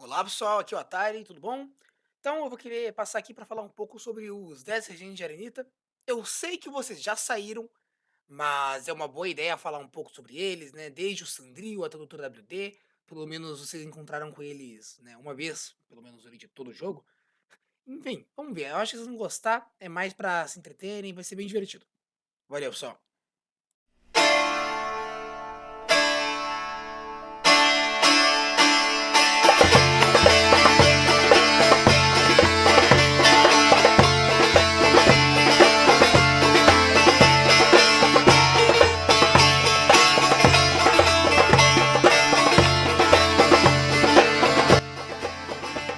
Olá pessoal, aqui é o Atari, tudo bom? Então eu vou querer passar aqui para falar um pouco sobre os 10 regentes de Arenita. Eu sei que vocês já saíram, mas é uma boa ideia falar um pouco sobre eles, né? Desde o Sandrio até o Dr. WD, pelo menos vocês encontraram com eles, né, uma vez, pelo menos durante todo o jogo. Enfim, vamos ver. Eu acho que vocês vão gostar, é mais para se entreterem, vai ser bem divertido. Valeu, pessoal.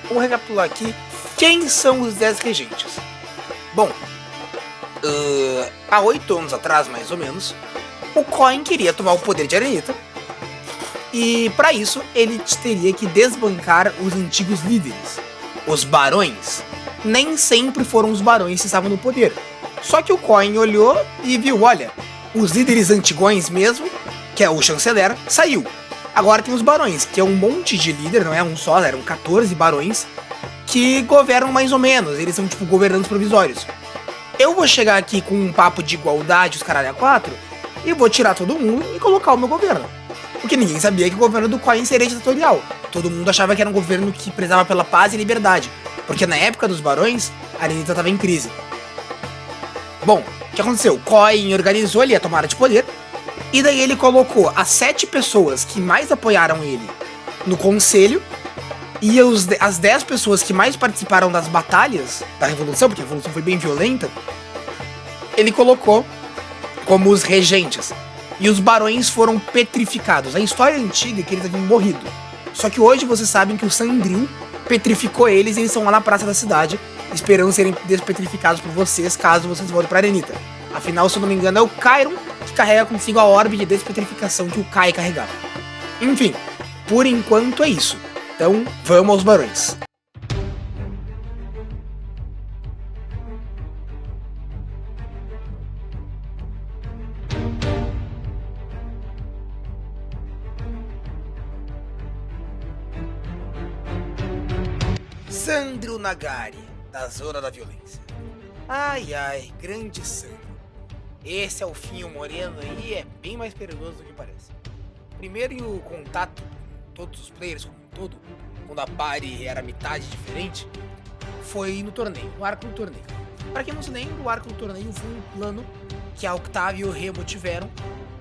Vamos recapitular aqui quem são os 10 regentes. Bom, há 8 anos atrás, mais ou menos, o Coin queria tomar o poder de Arenita. E para isso ele teria que desbancar os antigos líderes, os barões. Nem sempre foram os barões que estavam no poder. Só que o Coin olhou e viu, olha, os líderes antigões mesmo, que é o chanceler, saiu. Agora tem os barões, que é um monte de líder, não é um só, eram 14 barões, que governam mais ou menos, eles são tipo governantes provisórios. Eu vou chegar aqui com um papo de igualdade, os caralho a 4, e vou tirar todo mundo e colocar o meu governo. Porque ninguém sabia que o governo do Coin seria ditatorial. Todo mundo achava que era um governo que prezava pela paz e liberdade. Porque na época dos barões, a Arenita estava em crise. Bom, o que aconteceu? O Coin organizou ali a tomada de poder. E daí ele colocou as 7 pessoas que mais apoiaram ele no conselho. E as 10 pessoas que mais participaram das batalhas da Revolução, porque a Revolução foi bem violenta, ele colocou como os regentes. E os barões foram petrificados. A história antiga é que eles haviam morrido. Só que hoje vocês sabem que o Sandril petrificou eles e eles estão lá na praça da cidade, esperando serem despetrificados por vocês, caso vocês voltem pra Arenita. Afinal, se eu não me engano, é o Chiron que carrega consigo a orbe de despetrificação que o Kai carregava. Enfim, por enquanto é isso. Então, vamos aos barões. Sandro Nagari, da Zona da Violência. Ai ai, grande Sandro. Esse Elfinho moreno aí é bem mais perigoso do que parece. Primeiro o contato com todos os players como um todo, quando a party era metade diferente, foi no torneio, no arco do torneio. Pra quem não se lembra, o arco do torneio foi um plano que a Octavio e o Remo tiveram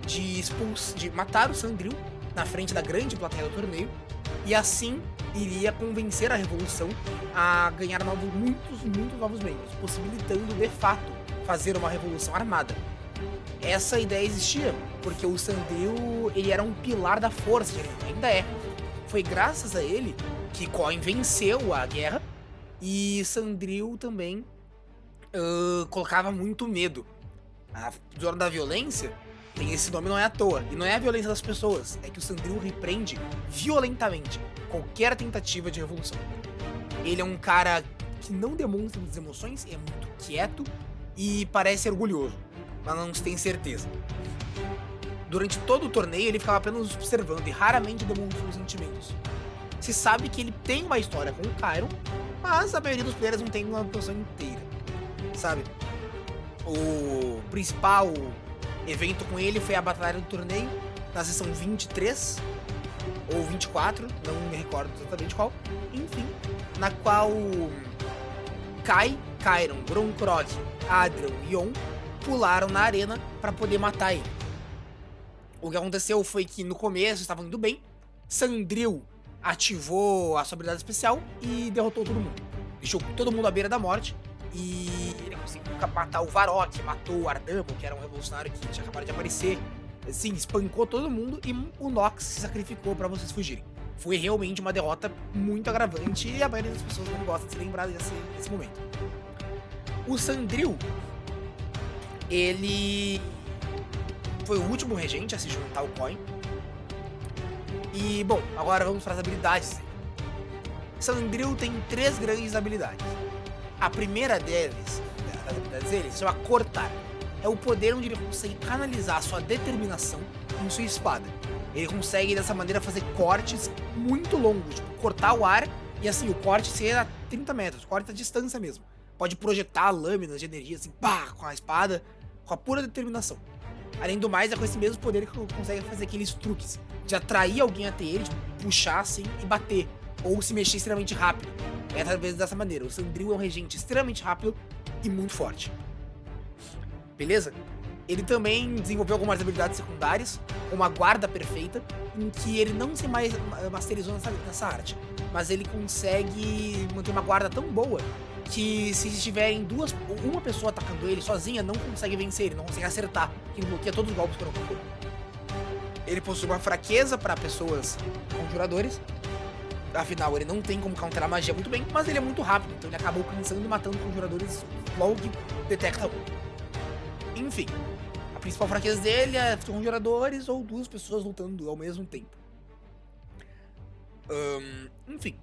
de matar o Sandril na frente da grande plateia do torneio, e assim iria convencer a Revolução a ganhar muitos novos membros, possibilitando de fato fazer uma revolução armada. Essa ideia existia, porque o Sandril ele era um pilar da força, ele ainda é. Foi graças a ele que Coin venceu a guerra e Sandril também colocava muito medo. A Zona da Violência tem esse nome, não é à toa. E não é a violência das pessoas, é que o Sandril repreende violentamente qualquer tentativa de revolução. Ele é um cara que não demonstra muitas emoções, é muito quieto e parece orgulhoso, mas não se tem certeza. Durante todo o torneio ele ficava apenas observando e raramente demonstrando sentimentos. Se sabe que ele tem uma história com o Chiron, mas a maioria dos players não tem uma noção inteira, sabe? O principal evento com ele foi a batalha do torneio, na sessão 23 ou 24, não me recordo exatamente qual. Enfim, na qual Kai, Chiron, Gromkrog, Adrian e Yon pularam na arena para poder matar ele. O que aconteceu foi que no começo estavam indo bem, Sandril ativou a sua habilidade especial e derrotou todo mundo. Deixou todo mundo à beira da morte e ele conseguiu matar o Varrock, matou o Ardamo, que era um revolucionário que tinha acabado de aparecer. Assim, espancou todo mundo e o Nox se sacrificou para vocês fugirem. Foi realmente uma derrota muito agravante e a maioria das pessoas não gosta de se lembrar desse momento. O Sandril, ele foi o último regente a se juntar ao Coin. E, bom, agora vamos para as habilidades. Sandril tem 3 grandes habilidades. A primeira das habilidades dele se chama Cortar. É o poder onde ele consegue canalizar a sua determinação em sua espada. Ele consegue, dessa maneira, fazer cortes muito longos, tipo, cortar o ar E assim, o corte seria a 30 metros, corte a distância mesmo. Pode projetar lâminas de energia assim, pá, com a espada, com a pura determinação. Além do mais, é com esse mesmo poder que consegue fazer aqueles truques de atrair alguém até ele, tipo, puxar assim e bater, ou se mexer extremamente rápido. É através dessa maneira. O Sandril é um regente extremamente rápido e muito forte. Beleza? Ele também desenvolveu algumas habilidades secundárias, como a guarda perfeita, em que ele não se mais masterizou nessa arte, mas ele consegue manter uma guarda tão boa que se estiverem uma pessoa atacando ele sozinha, não consegue vencer, ele não consegue acertar, que bloqueia todos os golpes para o corpo. Ele possui uma fraqueza para pessoas conjuradores, afinal ele não tem como counterar a magia muito bem, mas ele é muito rápido, então ele acaba alcançando e matando conjuradores logo que detecta um. Enfim, a principal fraqueza dele é conjuradores ou duas pessoas lutando ao mesmo tempo. Enfim,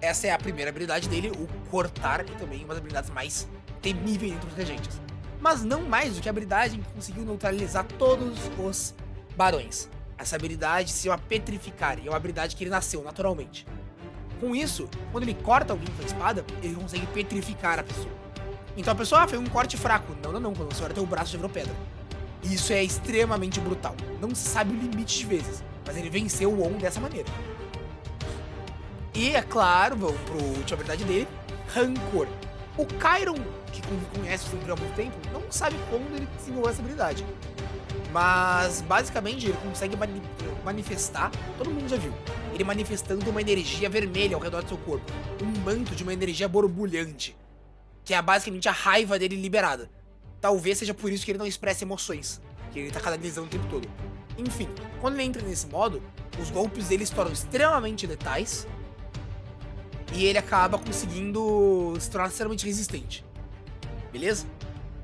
essa é a primeira habilidade dele, o cortar, e também uma das habilidades mais temíveis entre os regentes. Mas não mais do que a habilidade em que conseguiu neutralizar todos os barões. Essa habilidade se chama Petrificar, e é uma habilidade que ele nasceu naturalmente. Com isso, quando ele corta alguém com a espada, ele consegue petrificar a pessoa. Então a pessoa foi um corte fraco. Não, quando você olha teu braço já virou pedra. E isso é extremamente brutal. Não se sabe o limite de vezes, mas ele venceu o On dessa maneira. E, é claro, vamos pro última habilidade dele, Rancor. O Chiron, que conhece o Sandril há muito tempo, não sabe como ele desenvolveu essa habilidade. Mas, basicamente, ele consegue manifestar, todo mundo já viu, ele manifestando uma energia vermelha ao redor do seu corpo. Um manto de uma energia borbulhante, que é basicamente a raiva dele liberada. Talvez seja por isso que ele não expressa emoções, que ele tá canalizando o tempo todo. Enfim, quando ele entra nesse modo, os golpes dele se tornam extremamente letais, e ele acaba conseguindo se tornar extremamente resistente. Beleza?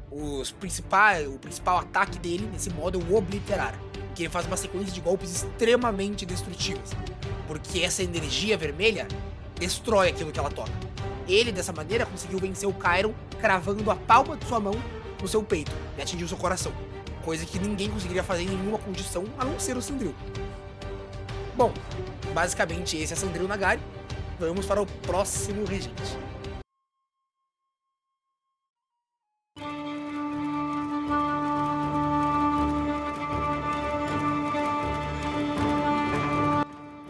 O principal ataque dele nesse modo é o Obliterar, que ele faz uma sequência de golpes extremamente destrutivos, porque essa energia vermelha destrói aquilo que ela toca. Ele, dessa maneira, conseguiu vencer o Chiron cravando a palma de sua mão no seu peito e atingiu seu coração, coisa que ninguém conseguiria fazer em nenhuma condição a não ser o Sandril. Bom, basicamente esse é Sandril Nagari. Vamos para o próximo regente.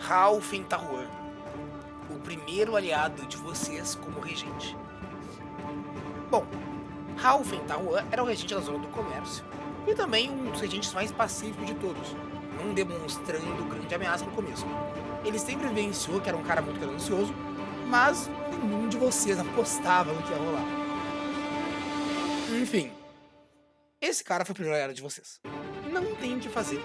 Hal Fentarruan, o primeiro aliado de vocês como regente. Bom, Hal Fentarruan era o regente da Zona do Comércio e também um dos regentes mais pacíficos de todos, não demonstrando grande ameaça no começo. Ele sempre vivenciou que era um cara muito ganancioso, mas nenhum de vocês apostava no que ia rolar. Enfim, esse cara foi o primeiro aliado de vocês. Não tem o que fazer.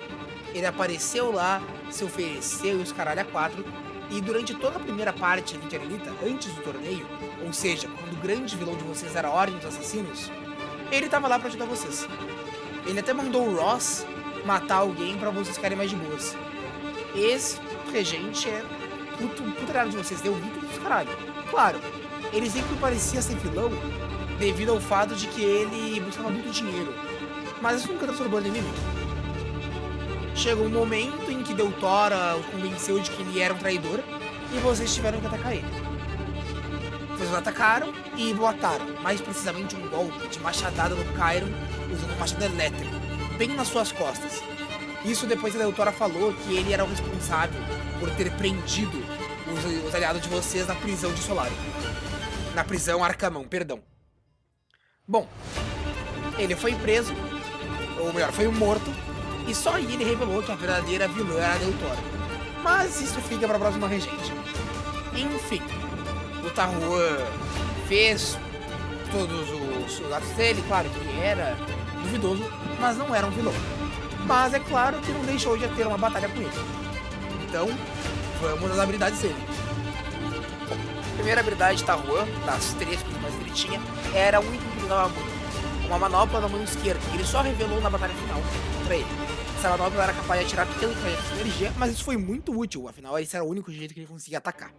Ele apareceu lá, se ofereceu e os caralho a 4, e durante toda a primeira parte de Arenita, antes do torneio, ou seja, quando o grande vilão de vocês era a Ordem dos Assassinos, ele tava lá pra ajudar vocês. Ele até mandou o Ross matar alguém pra vocês ficarem mais de boas. Esse regente é puto de vocês, deu rito dos caralho. Claro, ele sempre parecia ser vilão devido ao fato de que ele buscava muito dinheiro, mas isso nunca transformou ele em inimigo. Chegou um momento em que Deltora o convenceu de que ele era um traidor e vocês tiveram que atacar ele. Vocês o atacaram e botaram, mais precisamente um golpe de machadada no Chiron usando um machado elétrico, bem nas suas costas. Isso depois a Deltora falou que ele era o responsável por ter prendido os aliados de vocês na prisão de Solarium. Na prisão Arcamão, perdão. Bom, ele foi preso, ou melhor, foi morto, e só aí ele revelou que a verdadeira vilã era a Deltora. Mas isso fica para a próxima regente. Enfim, o Tarruan fez todos os atos dele, claro que ele era duvidoso, mas não era um vilão. Mas é claro que não deixou de ter uma batalha com ele. Então, vamos às habilidades dele. Bom, a primeira habilidade de Tarruan, das 3 principais que ele tinha, era o único que usava uma manopla na mão esquerda, que ele só revelou na batalha final contra ele. Essa manopla era capaz de atirar pequenos projetos de energia, mas isso foi muito útil, afinal esse era o único jeito que ele conseguia atacar.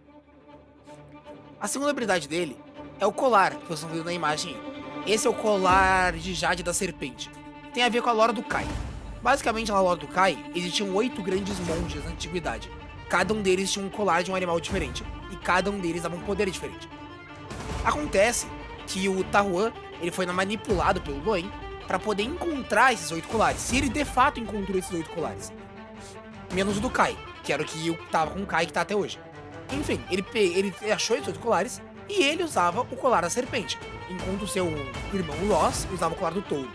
A segunda habilidade dele é o colar, que vocês estão vendo na imagem aí. Esse é o colar de Jade da Serpente. Tem a ver com a lore do Kai. Basicamente, na lore do Kai, existiam 8 grandes monges na antiguidade. cada um deles tinha um colar de um animal diferente, e cada um deles dava um poder diferente. Acontece que o Tahuan, ele foi manipulado pelo Loen para poder encontrar esses 8 colares, e ele de fato encontrou esses 8 colares. Menos o do Kai, que era o que tava com o Kai, que tá até hoje. Enfim, ele achou esses 8 colares, e ele usava o colar da serpente, enquanto o seu irmão Ross usava o colar do touro.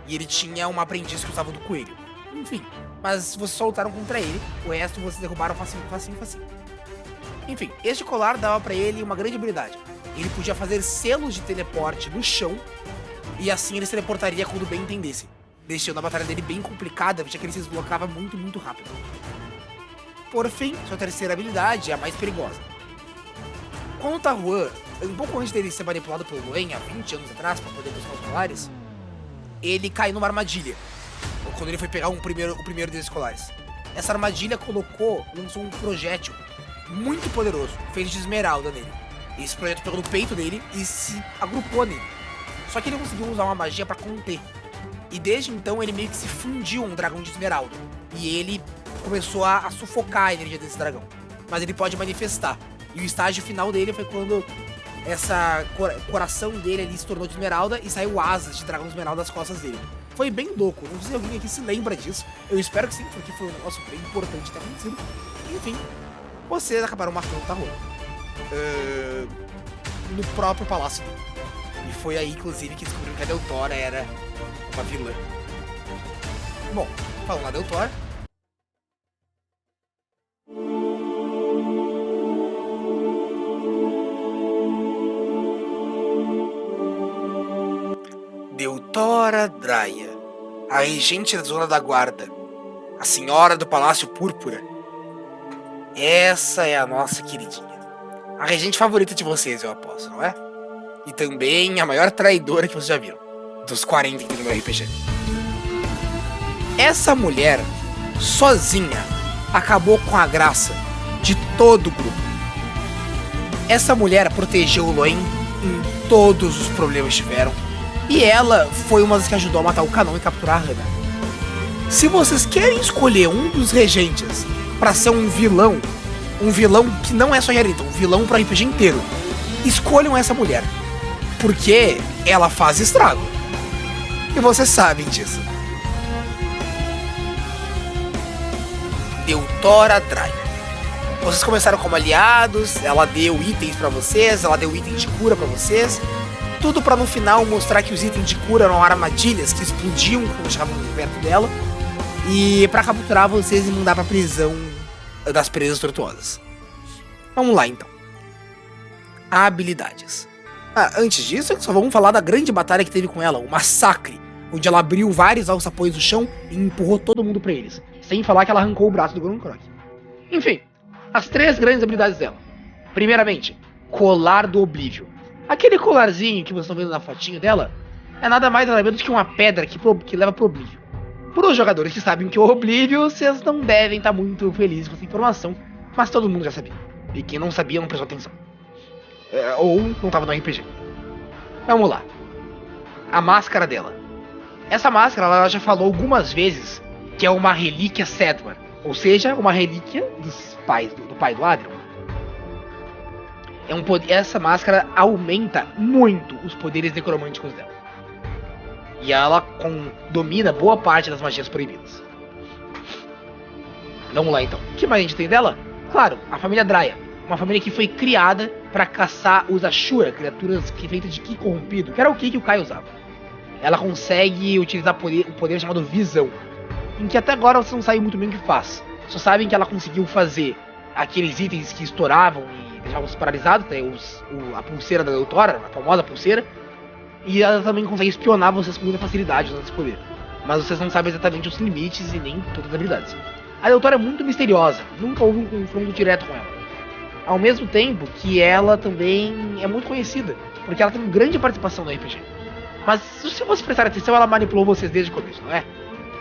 E ele tinha uma aprendiz que usava o do coelho. Enfim, mas vocês só lutaram contra ele, o resto vocês derrubaram facinho. Enfim, este colar dava pra ele uma grande habilidade. Ele podia fazer selos de teleporte no chão, e assim ele se teleportaria quando bem entendesse, deixando a batalha dele bem complicada, já que ele se deslocava muito rápido. Por fim, sua terceira habilidade é a mais perigosa. Quando o Tahuan, um pouco antes dele ser manipulado pelo Loen, há 20 anos atrás, para poder buscar os colares, ele caiu numa armadilha, quando ele foi pegar o primeiro desses colares. Essa armadilha lançou um projétil muito poderoso, feito de esmeralda nele. Esse projétil pegou no peito dele e se agrupou nele. Só que ele conseguiu usar uma magia para conter. E desde então ele meio que se fundiu a um dragão de esmeralda. E ele começou a sufocar a energia desse dragão. Mas ele pode manifestar. E o estágio final dele foi quando coração dele ali se tornou de esmeralda e saiu asas de dragão de esmeralda das costas dele. Foi bem louco. Não sei se alguém aqui se lembra disso. Eu espero que sim, porque foi um negócio bem importante ter acontecido. Enfim, vocês acabaram matando o Tahuan no próprio palácio dele. E foi aí, inclusive, que descobriram que a Deltora era uma vilã. Bom, falando na Deltora, Deltora Draia, a regente da Zona da Guarda, a senhora do Palácio Púrpura. Essa é a nossa queridinha. A regente favorita de vocês, eu aposto, não é? E também a maior traidora que vocês já viram, dos 40 que tem no meu RPG. Essa mulher, sozinha, acabou com a graça de todo o grupo. Essa mulher protegeu o Loen em todos os problemas que tiveram. E ela foi uma das que ajudou a matar o Canon e capturar a Hana. Se vocês querem escolher um dos regentes pra ser um vilão que não é só Yarita, um vilão pro RPG inteiro, escolham essa mulher. Porque ela faz estrago. E vocês sabem disso. Deltora Draia. Vocês começaram como aliados, ela deu itens pra vocês, ela deu itens de cura pra vocês. Tudo pra no final mostrar que os itens de cura eram armadilhas que explodiam quando chegavam perto dela. E pra capturar vocês e mandar pra prisão das presas tortuosas. Vamos lá então. Habilidades. Antes disso, só vamos falar da grande batalha que teve com ela, o massacre, onde ela abriu vários alçapões do chão e empurrou todo mundo pra eles. Sem falar que ela arrancou o braço do Grunkrog. Enfim, as 3 grandes habilidades dela. Primeiramente, Colar do Oblívio. Aquele colarzinho que vocês estão vendo na fotinho dela é nada mais nada menos que uma pedra que leva pro Oblívio. Para os jogadores que sabem que é o Oblívio, vocês não devem estar muito felizes com essa informação, mas todo mundo já sabia. E quem não sabia não prestou atenção. Ou não estava no RPG. Vamos lá. A máscara dela. Essa máscara ela já falou algumas vezes que é uma relíquia Sedmar, ou seja, uma relíquia dos pais do pai do Adrian. Essa máscara aumenta muito os poderes necromânticos dela. E ela domina boa parte das magias proibidas. Vamos lá então. O que mais a gente tem dela? Claro, a família Draia. Uma família que foi criada para caçar os Ashura, criaturas feitas de Ki corrompido, que era o Ki que o Kai usava. Ela consegue utilizar o poder chamado Visão, em que até agora você não sabe muito bem o que faz. Só sabem que ela conseguiu fazer aqueles itens que estouravam e deixavam os paralisados, a pulseira da Deltora, a famosa pulseira. E ela também consegue espionar vocês com muita facilidade usando esse poder. Mas vocês não sabem exatamente os limites e nem todas as habilidades. A Deltora é muito misteriosa, nunca houve um confronto direto com ela. Ao mesmo tempo que ela também é muito conhecida, porque ela tem uma grande participação no RPG. Mas se você prestar atenção, ela manipulou vocês desde o começo, não é?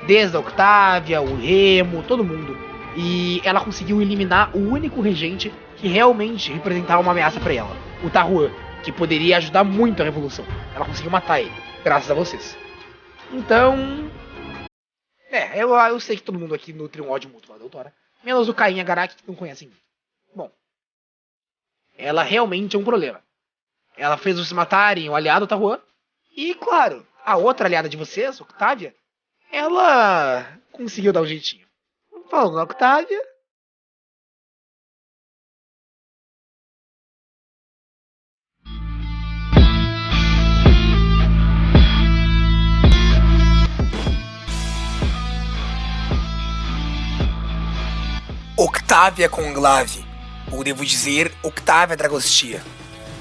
Desde a Octavia, o Remo, todo mundo. E ela conseguiu eliminar o único regente que realmente representava uma ameaça para ela, o Tahuan, que poderia ajudar muito a revolução. Ela conseguiu matar ele, graças a vocês. Então... eu sei que todo mundo aqui nutre um ódio mútuo à Deltora. Menos o Caim e a Garak que não conhecem muito. Bom, ela realmente é um problema. Ela fez vocês matarem o aliado Tahuan. E, claro, a outra aliada de vocês, Octavia, ela conseguiu dar um jeitinho. Falando na Octavia... Octavia Conclave, ou devo dizer, Octavia Dragostea,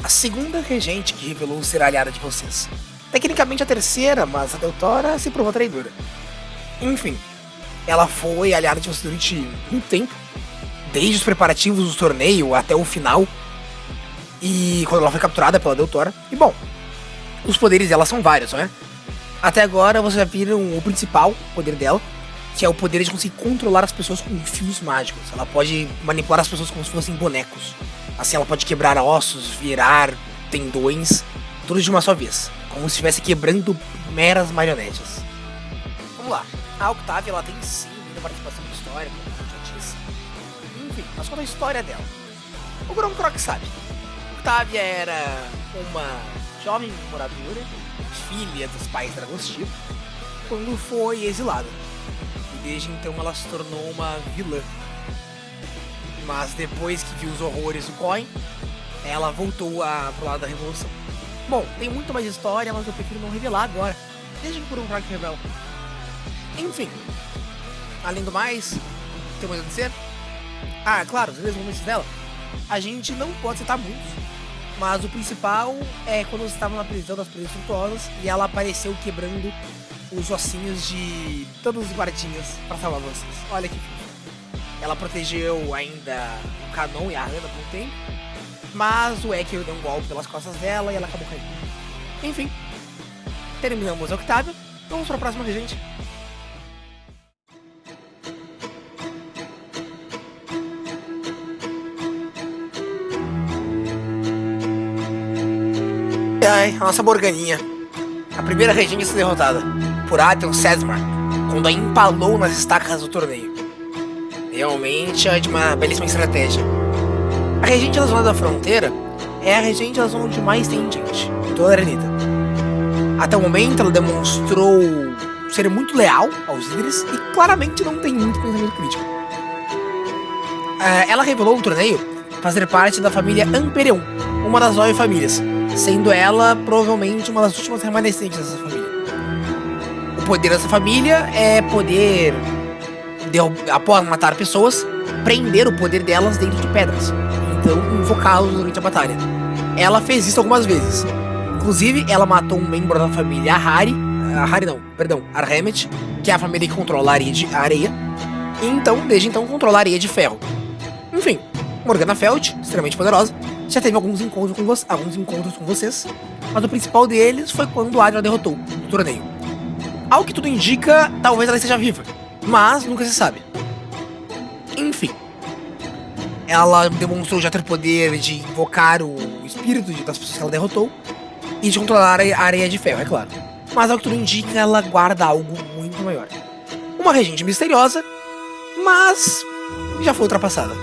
a segunda regente que revelou ser a aliada de vocês. Tecnicamente a terceira, mas a Deltora se provou traidora. Enfim, ela foi aliada de vocês durante muito tempo, desde os preparativos do torneio até o final, e quando ela foi capturada pela Deltora. E bom, os poderes dela são vários, não é? Até agora vocês já viram o principal poder dela, que é o poder de conseguir controlar as pessoas com fios mágicos. Ela pode manipular as pessoas como se fossem bonecos. Assim, ela pode quebrar ossos, virar tendões, tudo de uma só vez, como se estivesse quebrando meras marionetes. Vamos lá. A Octavia, ela tem sim muita participação de história, como eu já disse. Enfim, mas conta a história dela. O Gromcroc sabe. Octavia era uma jovem moradora, filha dos pais Dragostea, quando foi exilada. Desde então ela se tornou uma vilã. Mas depois que viu os horrores do Coin, ela voltou pro lado da Revolução. Bom, tem muito mais história, mas eu prefiro não revelar agora. Deixa que por um crack revela. Enfim, além do mais, tem mais a dizer? Ah, claro, os momentos dela. A gente não pode citar muitos, mas o principal é quando você estava na prisão das prisões frutuosas e ela apareceu quebrando os ossinhos de todos os guardinhas pra salvar vocês. Olha que fofo. Ela protegeu ainda o Canon e a Hannah por um tempo, mas o Eker deu um golpe pelas costas dela e ela acabou caindo. Enfim, terminamos a Octavia. Vamos para a próxima regente. Ai, a nossa Morganinha. A primeira regente a ser derrotada por Atheon Sedmar, quando a empalou nas estacas do torneio. Realmente é de uma belíssima estratégia. A regente da Zona da Fronteira é a regente da zona onde mais tem gente, em toda a Arenita. Até o momento ela demonstrou ser muito leal aos líderes e claramente não tem muito pensamento crítico. Ela revelou no torneio fazer parte da família Amperion, uma das 9 famílias, sendo ela provavelmente uma das últimas remanescentes dessa família. O poder dessa família é poder, após matar pessoas, prender o poder delas dentro de pedras, então invocá-los durante a batalha. Ela fez isso algumas vezes. Inclusive, ela matou um membro da família Arhemet, que é a família que controla a areia, e então, desde então, controla a areia de ferro. Enfim, Morgana Felt, extremamente poderosa, já teve alguns encontros com vocês, mas o principal deles foi quando Adria derrotou no torneio. Ao que tudo indica, talvez ela esteja viva, mas nunca se sabe. Enfim, ela demonstrou já ter poder de invocar o espírito das pessoas que ela derrotou e de controlar a areia de ferro, é claro. Mas ao que tudo indica, ela guarda algo muito maior. Uma regente misteriosa, mas já foi ultrapassada.